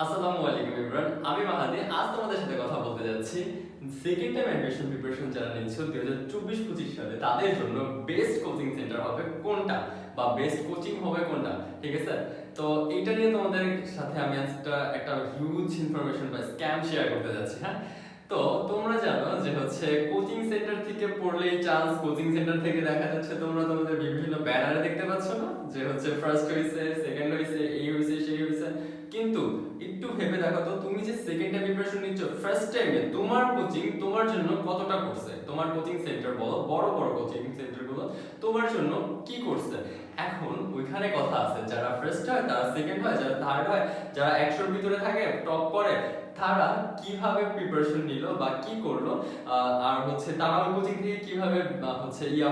আসসালামু আলাইকুম এভরিওয়ান, আমি মাহাদি। আজ তোমাদের সাথে কথা বলতে যাচ্ছি সেকেন্ড টাইম অ্যাডমিশন প্রিপারেশন যারা নিচ্ছ 2024-25 সালে তাদের জন্য বেস্ট কোচিং সেন্টার হবে কোনটা বা বেস্ট কোচিং হবে কোনটা। ঠিক আছে, তো এইটা নিয়ে তোমাদের সাথে আমি একটা হিউজ ইনফরমেশন বা স্ক্যাম শেয়ার করতে যাচ্ছি। হ্যাঁ, তো তোমরা জানো যে কোচিং সেন্টার থেকে পড়লেই চান্স, কোচিং সেন্টার থেকে দেখা যাচ্ছে তোমরা তোমাদের বিভিন্ন ব্যানারে দেখতে পাচ্ছ না যে ফার্স্ট হইছে, সেকেন্ড হইছে, এই হইছে, সেই হইছে। কিন্তু একটু ভেবে দেখো তো, তুমি যে সেকেন্ড টাইম প্রিপারেশন নিচ্ছ, ফার্স্ট টাইমে তোমার কোচিং তোমার জন্য কতটা করছে? তোমার কোচিং সেন্টার বলো, বড় বড় কোচিং সেন্টার গুলো তোমার জন্য কি করছে? এখন ওইখানে কথা আছে, যারা ফার্স্ট হয় তারা সেকেন্ড হয়, যারা থার্ড হয়, যারা 100-র ভিতরে থাকে, টপ করে, তারা কিভাবে প্রিপারেশন নিল বা কি করলো, আর তারা ওই কোচিং থেকে কিভাবে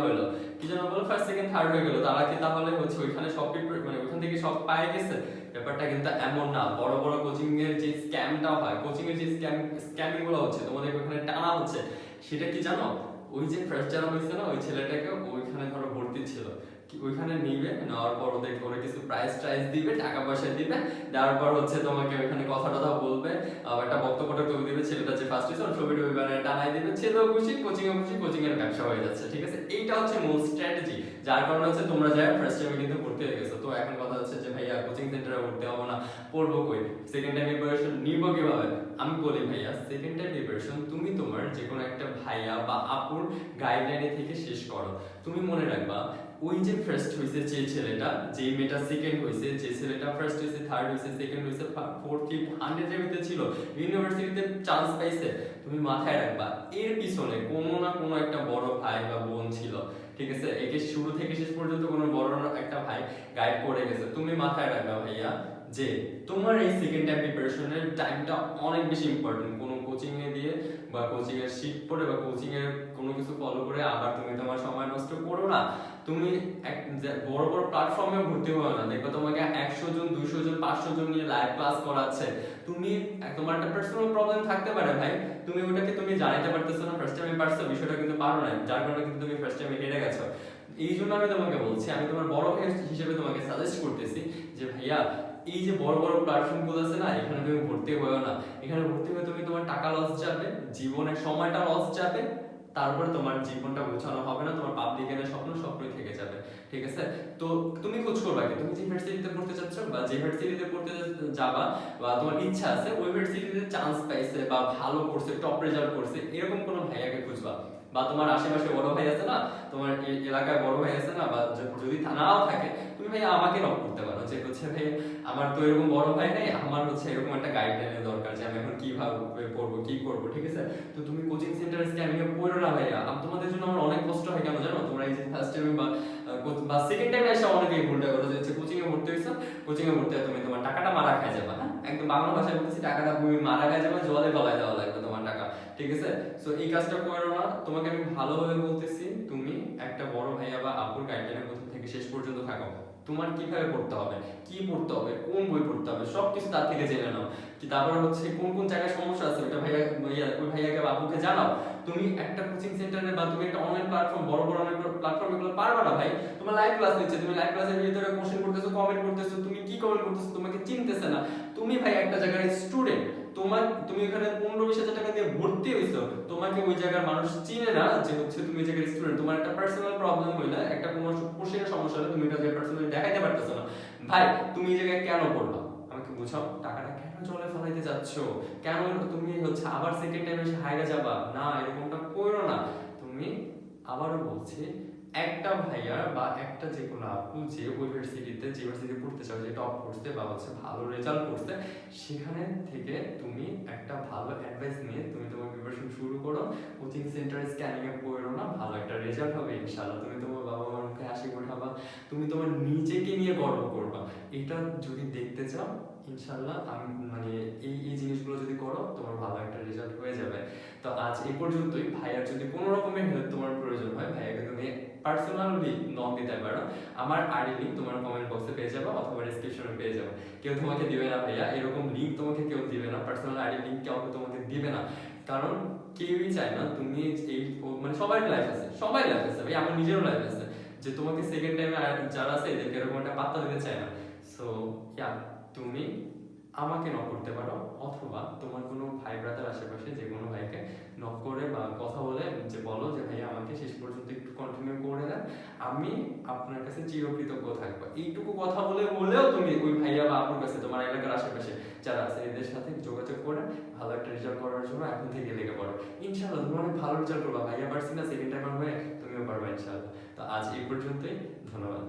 হলো, কি যেন বলো, ফার্স্ট সেকেন্ড থার্ড হয়ে গেল, তারা কি তাহলে ওইখানে সব মানে ওইখান থেকে সব পায়ে গেছে? ব্যাপারটা কিন্তু এমন না। বড় বড় কোচিং এর যে স্ক্যামটা হয়, কোচিং এর যে স্ক্যামিং গুলো হচ্ছে, তোমাদের ওখানে টানা হচ্ছে, সেটা কি জানো? ওই যে ফার্স্ট যারা হয়েছে না, ওই ছেলেটাকে ওইখানে ধরো ভর্তি ছিল, ওইখানে নিবে, নেওয়ার পর ওরা কিছু প্রাইস দিবে, টাকা পয়সা দিবে, দেওয়ার পর তোমাকে ওইখানে কথা টথা বলবে, একটা বক্তব্য টক্তব্য দিবে, ছেলেটা যে ফার্স্ট হয়েছে ছবি টবি বানিয়ে টানাই দিবে, ছেলেও খুশি, কোচিং এর খুশি, কোচিং এর ব্যবসা হয়ে যাচ্ছে। ঠিক আছে, এইটা হচ্ছে মূল স্ট্র্যাটেজি, যার কারণে তোমরা যাই ফার্স্ট টাইমে কিন্তু ভর্তি হয়ে গেছো। তো এখন কথা হচ্ছে যে ভাইয়া কোচিং সেন্টারে ভর্তি হবো না, পড়বো কই, সেকেন্ড টাইম প্রিপারেশন নিব কিভাবে? আমি বলি ভাইয়া, সেকেন্ড টাইম প্রিপারেশন তুমি তোমার যে কোনো একটা ভাইয়া বা আপুর গাইডলাইনে থেকে শেষ করো। তুমি মনে রাখবা, ওই যে ফার্স্ট হয়েছে যে ছেলেটা, যে মেয়েটা সেকেন্ড হয়েছে, যে ছেলেটা ফার্স্ট হয়েছে, থার্ড হয়েছে, সেকেন্ড হয়েছে, ফোর্থ, ফিফথ, 100-এর ভিতরে ছিল, ইউনিভার্সিটিতে চান্স পাইছে, তুমি মাথায় রাখবা এর পিছনে কোনো না কোনো একটা বড় ভাই বা বোন ছিল। ঠিক আছে, একে শুরু থেকে শেষ পর্যন্ত কোনো বড় একটা ভাই গাইড করে গেছে। তুমি মাথায় রাখবা ভাইয়া যে তোমার এই সেকেন্ড টাইম প্রিপারেশনের টাইমটা অনেক বেশি ইম্পর্টেন্ট। কোনো কোচিং এ দিয়ে বা কোচিং এর শিট পড়ে বা কোচিং এর কোনো কিছু ফলো করে আবার তুমি তোমার সময় নষ্ট করো না। তুমি বড় বড় প্ল্যাটফর্মে ভর্তি হও না, দেখো তোমাকে 100 জন, 200 জন, 500 জন নিয়ে লাইভ ক্লাস করাচ্ছে। তুমি তোমার একটা পার্সোনাল প্রবলেম থাকতে পারে ভাই, তুমি ওটাকে তুমি জানাতে পারতেছো না, ফার্স্ট টাইমে পারছো, বিষয়টা কিন্তু পারো না, যার কারণে কিন্তু তুমি ফার্স্ট টাইমে হেরে গেছো। এই জন্য আমি তোমাকে বলছি, আমি তোমার বড় ভাই হিসেবে তোমাকে সাজেস্ট করতেছি যে ভাইয়া, এই যে বড় বড় প্ল্যাটফর্ম গুলো আছে না, এখানে তুমি ভর্তি হয়েও না। এখানে ভর্তি হয়ে তুমি তোমার টাকা লস যাবে, জীবনের সময়টা লস যাবে, তারপর তোমার জীবনটা গোছানো হবে না, তোমার পাবলিকের স্বপ্নই থেকে যাবে। ঠিক আছে, তো তুমি খোঁজ করবা কি, তুমি যে ইউনিভার্সিটিতে পড়তে চাচ্ছ বা যে ইউনিভার্সিটিতে পড়তে যাবা বা তোমার ইচ্ছা আছে, ওই ইউনিভার্সিটিতে চান্স পাইছে বা ভালো করছে, টপ রেজাল্ট করছে, এরকম কোনো ভাইয়াকে খুঁজবা। বা তোমার আশেপাশে বড় ভাই আছে না, তোমার এলাকায় বড় ভাই আছে না, বা যদি নাও থাকে, তুমি ভাই আমাকে নক করতে পারো যে ভাই, আমার তো এরকম বড় ভাই নেই, আমার এরকম একটা গাইডলাইনের দরকার যে আমি এখন কিভাবে পড়বো, কি করবো। ঠিক আছে, তো তুমি কোচিং সেন্টারে স্ক্যামিং এ পড়ো না ভাইয়া। তোমাদের জন্য আমার অনেক কষ্ট হয়, কেন জানো? তোমরা এই যে ফার্স্ট টাইমে বা সেকেন্ড টাইমে এসে অনেকেই ভুলটা করো যে কোচিং এ ভর্তি হইছো, কোচিং এ ভর্তি হয়ে তুমি তোমার টাকাটা মারা খাই যাবা। হ্যাঁ, একদম বাংলা ভাষায় বলতেছি, টাকাটা তুমি মারা খাই যাবে, জলে গলায় দেওয়া লাগবে তোমার টাকা। ঠিক আছে, সো এই কাজটা করো না। তোমাকে আমি ভালোভাবে বলতেছি, তুমি একটা বড় ভাইয়া বা আপুর গাইডলাইনের প্রথম থেকে শেষ পর্যন্ত থাকো। তোমার কিভাবে পড়তে হবে, কি পড়তে হবে, কোন বই পড়তে হবে, সবকিছু তার থেকে জেনে নাও। কি তারপর কোন কোন জায়গায় সমস্যা আছে, ওটা ওই ভাইয়াকে বা আপুকে জানাও। তুমি একটা কোচিং সেন্টারে বা তুমি একটা অনলাইন প্ল্যাটফর্ম, বড় বড় অনেক প্ল্যাটফর্ম, এগুলো পারবা না ভাই। তোমার লাইভ ক্লাস নিচ্ছে, তুমি লাইভ ক্লাসের ভিতরে কোশ্চেন করতেছো, কমেন্ট করতেছো, তুমি কি কমেন্ট করতেছো, তোমাকে চিনতেছে না। তুমি ভাই একটা জায়গায় স্টুডেন্ট, তুমি ওখানে 15-20 হাজার টাকা দিয়ে ভর্তি হইছো, তোমাকে ওই জায়গার মানুষ চিনে না যে তুমি ওই জায়গার স্টুডেন্ট। তোমার একটা পার্সোনাল প্রবলেম হইলে, একটা কোনো কোশ্চেনের সমস্যা হলে, তুমি এটা পার্সোনালি দেখাইতে পারতেছো না, ভাই তুমি এই জায়গায় কেন পড়বা? আমাকে বুঝাও, টাকাটা কেন জলে ফেলাইতে যাচ্ছ? কেন তুমি আবার সেকেন্ড টাইম এসে হাইরা যাবা? না, এরকমটা করো না। তুমি, আবারও বলছি, একটা ভাইয়া বা একটা যে কোনো আপু যে ইউনিভার্সিটিতে, যে ইউনিভার্সিটি পড়তে চাও, যে টপ করছে বা ভালো রেজাল্ট করছে, সেখানে থেকে তুমি একটা ভালো অ্যাডভাইস নিয়ে তুমি তোমার প্রিপারেশন শুরু করো। কোচিং সেন্টারে স্ক্যানিং এ পড়ো না, ভালো একটা রেজাল্ট হবে ইনশাআল্লাহ। তুমি তোমার বাবা মার মুখে হাসি ফোটাবা, তুমি তোমার নিজেকে নিয়ে গর্ব করবা। এটা যদি দেখতে চাও, ইনশাআল্লাহ আমি এই এই জিনিসগুলো যদি করো, তোমার ভালো একটা রেজাল্ট হয়ে যাবে। তো আজ এই পর্যন্তই। ভাইয়ার যদি কোনো রকমের হেল্প তোমার প্রয়োজন হয়, ভাইয়াকে তুমি পার্সোনালি নক দিতে পারো। আমার আইডি লিঙ্ক তোমার কমেন্ট বক্সে পেয়ে যাবে অথবা ডেসক্রিপশনে পেয়ে যাবে। কেউ তোমাকে দিবে না ভাইয়া, এরকম লিঙ্ক তোমাকে কেউ দিবে না, পার্সোনাল আইডি লিঙ্ক কেউ তোমাকে দিবে না। কারণ কেউই চায় না তুমি এই সবার লাইফ আছে, সবাই লাইফ আছে ভাই, আমার নিজেরও লাইফ আছে, যে তোমাকে সেকেন্ড টাইমে যারা আছে এদেরকে এরকম একটা পাত্তা দিতে চায় না। সো ইয়া, তুমি আমাকে নক করতে পারো, অথবা তোমার কোনো ভাই ব্রাদার আশেপাশে যে কোনো ভাইকে নক করে বা কথা বলে যে বলো যে ভাইয়া আমাকে শেষ পর্যন্ত একটু কন্টিনিউ করে দেন, আমি আপনার কাছে চিরকৃতজ্ঞ থাকবো। এইটুকু কথা বলেও তুমি ওই ভাইয়া বা আপুর কাছে তোমার এলাকার আশেপাশে যারা আছে এদের সাথে যোগাযোগ করে ভালো একটা রেজাল্ট করার জন্য এখন থেকে লেগে পড়ো। ইনশাআল্লাহ তুমি অনেক ভালো রেজাল্ট করবা। ভাইয়া পারছি না, সেকেন্ড টাইম হয়ে তুমিও পারবা ইনশাআল্লাহ। তো আজ এই পর্যন্তই, ধন্যবাদ।